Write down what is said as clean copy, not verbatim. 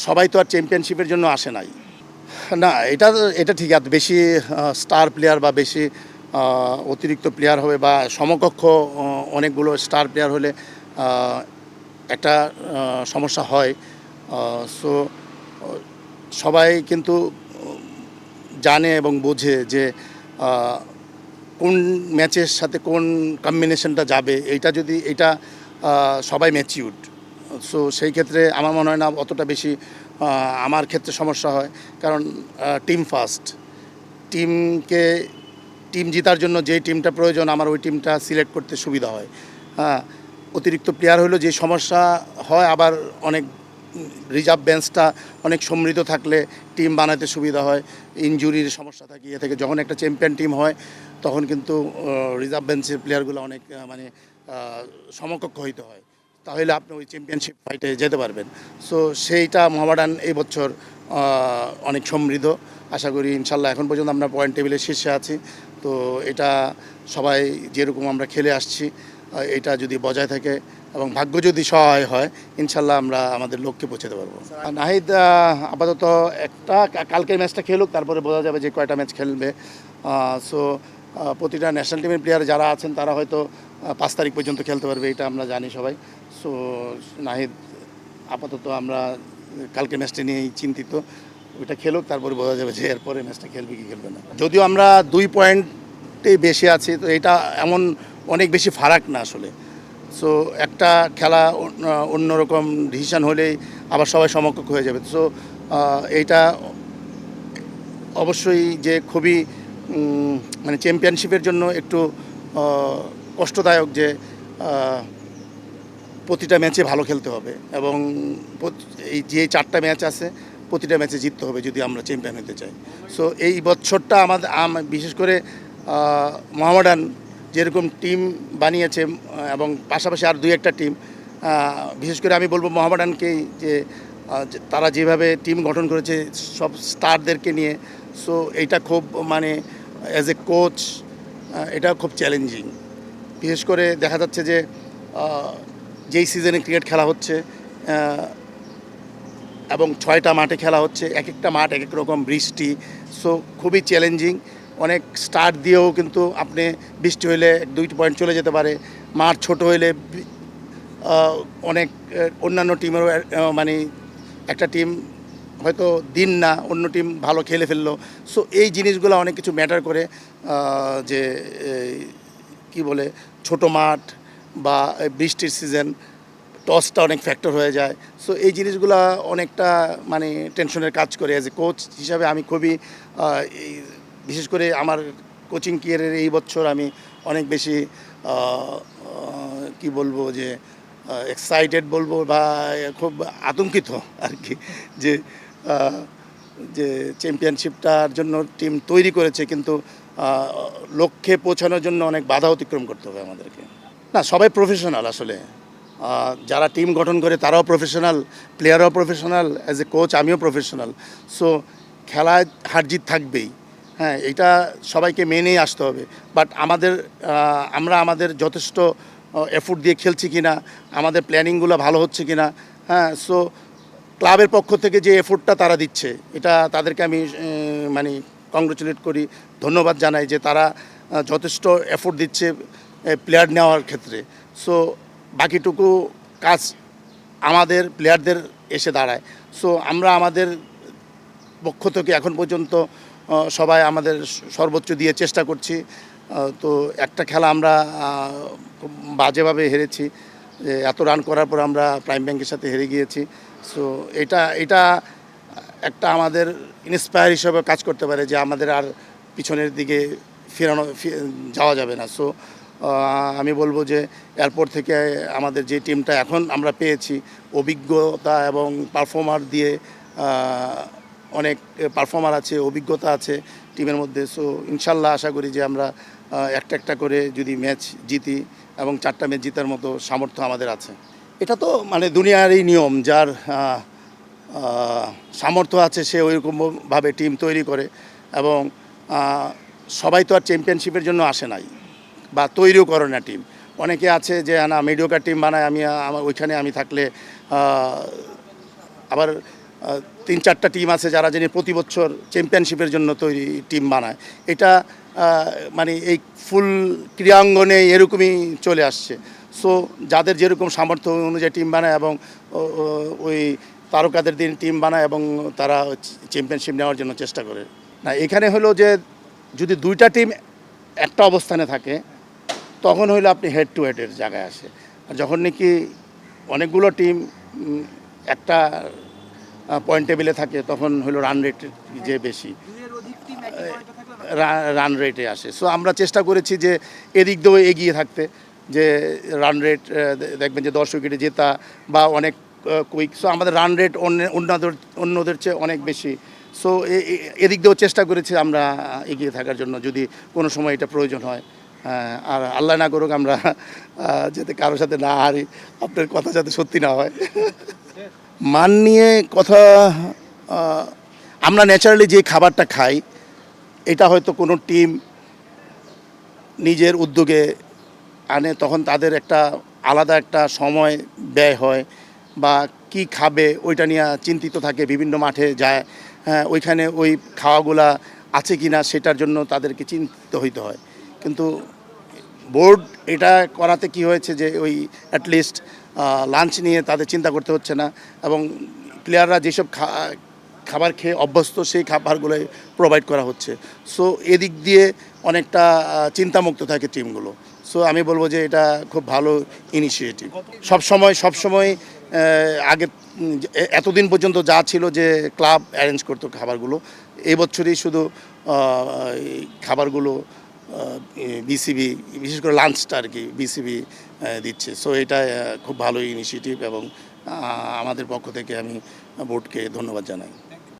সবাই তো আর চ্যাম্পিয়নশিপের জন্য আসে নাই। না, এটা এটা ঠিক আছে। বেশি স্টার প্লেয়ার বা বেশি অতিরিক্ত প্লেয়ার হবে বা সমকক্ষ অনেকগুলো স্টার প্লেয়ার হলে একটা সমস্যা হয়। সো সবাই কিন্তু জানে এবং বোঝে যে কোন ম্যাচের সাথে কোন কম্বিনেশনটা যাবে। এইটা যদি এটা সবাই ম্যাচিউরড। সো সেই ক্ষেত্রে আমার মনে হয় না অতটা বেশি আমার ক্ষেত্রে সমস্যা হয়। কারণ টিম ফার্স্ট। টিমকে টিম জেতার জন্য যে টিমটা প্রয়োজন আমার ওই টিমটা সিলেক্ট করতে সুবিধা হয়। হ্যাঁ, অতিরিক্ত প্লেয়ার হলেও যে সমস্যা হয়, আবার অনেক রিজার্ভ বেঞ্চটা অনেক সমৃদ্ধ থাকলে টিম বানাতে সুবিধা হয়। ইনজুরির সমস্যা থাকে থেকে যখন একটা চ্যাম্পিয়ন টিম হয় তখন কিন্তু রিজার্ভ বেঞ্চের প্লেয়ারগুলো অনেক মানে সমকক্ষ হইতে হয়, তাহলে আপনি ওই চ্যাম্পিয়নশিপ ফাইটে যেতে পারবেন। সো সেইটা মোহামেডান এই বছর অনেক সমৃদ্ধ। আশা করি ইনশাল্লাহ এখন পর্যন্ত আমরা পয়েন্ট টেবিলের শীর্ষে আছি। তো এটা সবাই যেরকম আমরা খেলে আসছি এটা যদি বজায় থাকে এবং ভাগ্য যদি সহায় হয় ইনশাল্লাহ আমরা আমাদের লক্ষ্যে পৌঁছাতে পারবো। নাহিদ আপাতত একটা কালকের ম্যাচটা খেলুক, তারপরে বোঝা যাবে যে কয়টা ম্যাচ খেলবে। সো প্রতিটা ন্যাশনাল টিমের প্লেয়ার যারা আছেন তারা হয়তো 5 তারিখ পর্যন্ত খেলতে পারবে, এটা আমরা জানি সবাই। সো নাহিদ আপাতত আমরা কালকে ম্যাচটা নিয়েই চিন্তিত। ওইটা খেলুক, তারপরে বোঝা যাবে যে এরপরে ম্যাচটা খেলবে কি খেলবে না। যদিও আমরা 2 পয়েন্টে বেশি আছি, তো এটা এমন অনেক বেশি ফারাক না আসলে। সো একটা খেলা অন্যরকম ডিসিশন হলেই আবার সবাই সমকক্ষ হয়ে যাবে। সো এইটা অবশ্যই যে খুবই মানে চ্যাম্পিয়নশিপের জন্য একটু কষ্টদায়ক যে প্রতিটা ম্যাচে ভালো খেলতে হবে এবং এই যে 4টা ম্যাচ আছে প্রতিটা ম্যাচে জিততে হবে যদি আমরা চ্যাম্পিয়ন হতে চাই। সো এই বছরটা আমাদের বিশেষ করে মোহামেডান যেরকম টিম বানিয়েছে এবং পাশাপাশি আর 2-1টা টিম, বিশেষ করে আমি বলবো মোহামেডানকেই যে তারা যেভাবে টিম গঠন করেছে সব স্টারদেরকে নিয়ে। সো এইটা খুব মানে অ্যাজ এ কোচ এটা খুব চ্যালেঞ্জিং। বিশেষ করে দেখা যাচ্ছে যে যেই সিজনে ক্রিকেট খেলা হচ্ছে এবং 6টা মাঠে খেলা হচ্ছে, এক একটা মাঠ এক এক রকম বৃষ্টি। সো খুবই চ্যালেঞ্জিং। অনেক স্টার্ট দিয়েও কিন্তু আপনি বৃষ্টি হইলে 2 পয়েন্ট চলে যেতে পারে। মাঠ ছোট হইলে অনেক অন্যান্য টিমেরও মানে একটা টিম হয়তো দিন না অন্য টিম ভালো খেলে ফেললো। সো এই জিনিসগুলো অনেক কিছু ম্যাটার করে, যে কি বলে ছোট মাঠ বা বৃষ্টির সিজন, টসটা অনেক ফ্যাক্টর হয়ে যায়। সো এই জিনিসগুলো অনেকটা মানে টেনশনের কাজ করে। অ্যাজ এ কোচ হিসাবে আমি খুবই বিশেষ করে আমার কোচিং ক্যারিয়ারের এই বছর আমি অনেক বেশি কি বলবো যে এক্সাইটেড বলবো বা খুব আতঙ্কিত আর কি, যে যে চ্যাম্পিয়নশিপটার জন্য টিম তৈরি করেছে কিন্তু লক্ষ্যে পৌঁছানোর জন্য অনেক বাধা অতিক্রম করতে হবে আমাদেরকে। না, সবাই প্রফেশনাল আসলে। যারা টিম গঠন করে তারাও প্রফেশনাল, প্লেয়াররাও প্রফেশনাল, অ্যাজ এ কোচ আমিও প্রফেশনাল। সো খেলায় হার জিত থাকবেই, হ্যাঁ, এটা সবাইকে মেনেই আসতে হবে। বাট আমরা আমাদের যথেষ্ট এফোর্ট দিয়ে খেলছি কি না, আমাদের প্ল্যানিংগুলো ভালো হচ্ছে কি না, হ্যাঁ। সো ক্লাবের পক্ষ থেকে যে এফোর্টটা তারা দিচ্ছে এটা তাদেরকে আমি মানে কংগ্রেচুলেট করি, ধন্যবাদ জানাই যে তারা যথেষ্ট এফোর্ট দিচ্ছে প্লেয়ার নেওয়ার ক্ষেত্রে। সো বাকিটুকু কাজ আমাদের প্লেয়ারদের এসে দাঁড়ায়। সো আমরা আমাদের পক্ষ থেকে এখন পর্যন্ত সবাই আমাদের সর্বোচ্চ দিয়ে চেষ্টা করছি। তো একটা খেলা আমরা খুব বাজেভাবে হেরেছি, যে এত রান করার পর আমরা প্রাইম ব্যাংকের সাথে হেরে গিয়েছি। সো এটা একটা আমাদের ইন্সপায়ার হিসেবে কাজ করতে পারে যে আমাদের আর পিছনের দিকে যাওয়া যাবে না। সো আমি বলবো যে এরপর থেকে আমাদের যে টিমটা এখন আমরা পেয়েছি অভিজ্ঞতা এবং পারফর্মার দিয়ে, অনেক পারফর্মার আছে, অভিজ্ঞতা আছে টিমের মধ্যে। সো ইনশাল্লাহ আশা করি যে আমরা একটা করে যদি ম্যাচ জিতি এবং 4টা ম্যাচ জেতার মতো সামর্থ্য আমাদের আছে। এটা তো মানে দুনিয়ারই নিয়ম, যার সামর্থ্য আছে সে ওইরকমভাবে টিম তৈরি করে এবং সবাই তো আর চ্যাম্পিয়নশিপের জন্য আসে নাই বা তৈরিও করে না টিম। অনেকে আছে যে না মিডিওকার টিম বানায়, আমার ওইখানে আমি থাকলে আবার 3-4টা টিম আছে যারা যিনি প্রতি বছর চ্যাম্পিয়নশিপের জন্য তৈরি টিম বানায়। এটা মানে এই ফুল ক্রীড়াঙ্গনে এরকমই চলে আসছে। সো যাদের যেরকম সামর্থ্য অনুযায়ী টিম বানায় এবং ওই তারকাদের দিন টিম বানায় এবং তারা চ্যাম্পিয়নশিপ নেওয়ার জন্য চেষ্টা করে। না, এখানে হলো যে যদি 2টা টিম একটা অবস্থানে থাকে তখন হইলো আপনি হেড টু হেডের জায়গায় আসে। আর যখন নাকি অনেকগুলো টিম একটা পয়েন্ট টেবিলে থাকে তখন হলো রান রেট যে বেশি রান রেটে আসে। সো আমরা চেষ্টা করেছি যে এদিক দিয়েও এগিয়ে থাকতে, যে রান রেট দেখবেন যে 10 উইকেটে জেতা বা অনেক কুইক। সো আমাদের রান রেট অন্যদের চেয়ে অনেক বেশি। সো এদিক দিয়েও চেষ্টা করেছি আমরা এগিয়ে থাকার জন্য যদি কোনো সময় এটা প্রয়োজন হয়। আর আল্লাহ না করুক আমরা যাতে কারোর সাথে না হারি, আপনার কথা যাতে সত্যি না হয়। মান নিয়ে কথা, আমরা ন্যাচারালি যে খাবারটা খাই এটা হয়তো কোনো টিম নিজের উদ্যোগে আনে, তখন তাদের একটা আলাদা একটা সময় ব্যয় হয় বা কি খাবে ওইটা নিয়ে চিন্তিত থাকে, বিভিন্ন মাঠে যায়, হ্যাঁ ওইখানে ওই খাওয়াগুলা আছে কি না সেটার জন্য তাদেরকে চিন্তিত হইতে হয়। কিন্তু বোর্ড এটা করাতে কি হয়েছে যে ওই অ্যাটলিস্ট লাঞ্চ নিয়ে তাদের চিন্তা করতে হচ্ছে না এবং প্লেয়াররা যেসব খাবার খেয়ে অভ্যস্ত সেই খাবারগুলোই প্রোভাইড করা হচ্ছে। সো এদিক দিয়ে অনেকটা চিন্তামুক্ত থাকে টিমগুলো। সো আমি বলবো যে এটা খুব ভালো ইনিশিয়েটিভ। সবসময় আগে এতদিন পর্যন্ত যা ছিল যে ক্লাব অ্যারেঞ্জ করতো খাবারগুলো, এই বছরই শুধু এই খাবারগুলো বিসিবি, বিশেষ করে লাঞ্চটা আর কি বিসিবি দিচ্ছে। সো এটা খুব ভালো ইনিশিয়েটিভ এবং আমাদের পক্ষ থেকে আমি বোর্ডকে ধন্যবাদ জানাই।